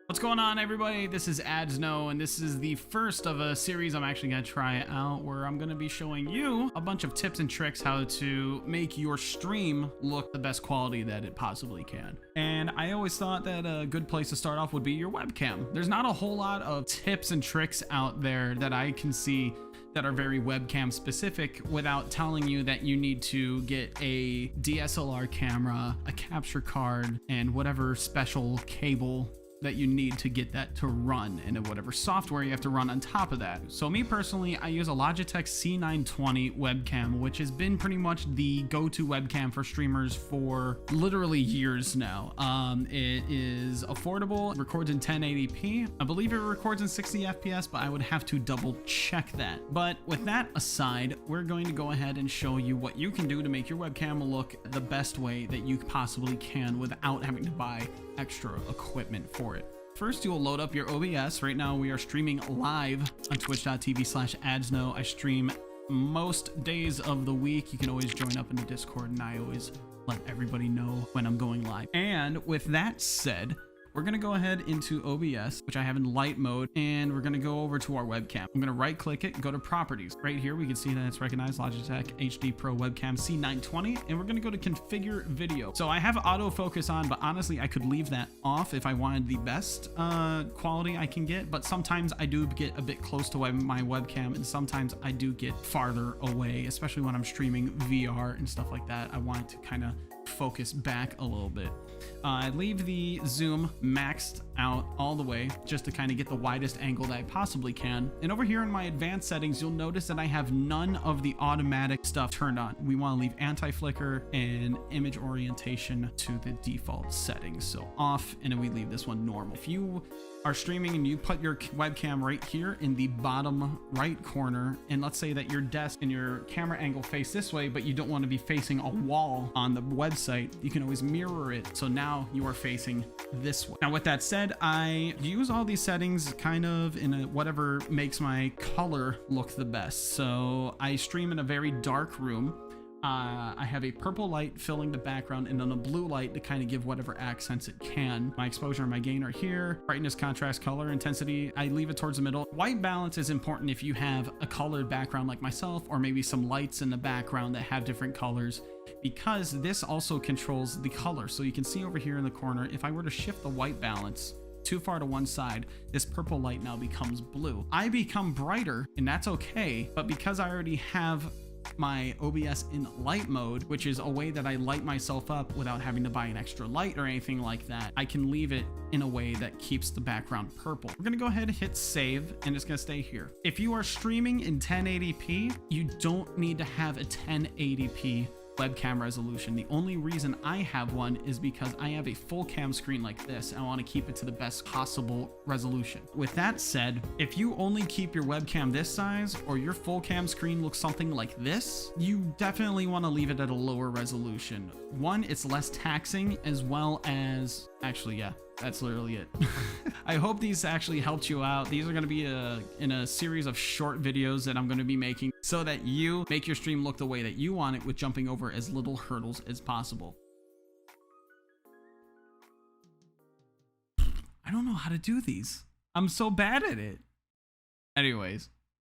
What's going on, everybody? This is Adzno, and this is the first of a series I'm actually going to try out where I'm going to be showing you a bunch of tips and tricks how to make your stream look the best quality that it possibly can. And I always thought that a good place to start off would be your webcam. There's not a whole lot of tips and tricks out there that I can see that are very webcam specific without telling you that you need to get a DSLR camera, a capture card, and whatever special cable that you need to get that to run, and whatever software you have to run on top of that. So me personally, I use a Logitech C920 webcam, which has been pretty much the go-to webcam for streamers for literally years now. It is affordable, records in 1080p. I believe it records in 60 FPS, but I would have to double check that. But with that aside, we're going to go ahead and show you what you can do to make your webcam look the best way that you possibly can without having to buy extra equipment for it. First, you will load up your OBS. Right now we are streaming live on twitch.tv/adzno. I stream most days of the week. You can always join up in the Discord, and I always let everybody know when I'm going live. And with that said, we're gonna go ahead into OBS, which I have in light mode, and we're gonna go over to our webcam. I'm gonna right click it, go to properties. Right here, we can see that it's recognized Logitech HD Pro webcam C920, and we're gonna go to configure video. So I have autofocus on, but honestly, I could leave that off if I wanted the best quality I can get, but sometimes I do get a bit close to my webcam, and sometimes I do get farther away, especially when I'm streaming VR and stuff like that. I want it to kind of focus back a little bit. I leave the zoom maxed out all the way just to kind of get the widest angle that I possibly can. And over here in my advanced settings, you'll notice that I have none of the automatic stuff turned on. We want to leave anti-flicker and image orientation to the default settings, so off, and then we leave this one normal. If you are streaming and you put your webcam right here in the bottom right corner, and let's say that your desk and your camera angle face this way, but you don't want to be facing a wall on the website, you can always mirror it, so now you are facing this way. Now with that said, I use all these settings kind of in a whatever makes my color look the best. So I stream in a very dark room. I have a purple light filling the background, and then a blue light to kind of give whatever accents it can. My exposure and my gain are here. Brightness, contrast, color, intensity, I leave it towards the middle. White balance is important if you have a colored background like myself, or maybe some lights in the background that have different colors, because this also controls the color. So you can see over here in the corner, if I were to shift the white balance too far to one side, this purple light now becomes blue. I become brighter, and that's okay, but because I already have my OBS in light mode, which is a way that I light myself up without having to buy an extra light or anything like that, I can leave it in a way that keeps the background purple. We're gonna go ahead and hit save, and it's gonna stay here. If you are streaming in 1080p, you don't need to have a 1080p webcam resolution. The only reason I have one is because I have a full cam screen like this, and I want to keep it to the best possible resolution. With that said, if you only keep your webcam this size, or your full cam screen looks something like this, you definitely want to leave it at a lower resolution. One, it's less taxing, as well as, actually, yeah, that's literally it. I hope these actually helped you out. These are going to be in a series of short videos that I'm going to be making so that you make your stream look the way that you want it, with jumping over as little hurdles as possible. I don't know how to do these. I'm so bad at it. Anyways,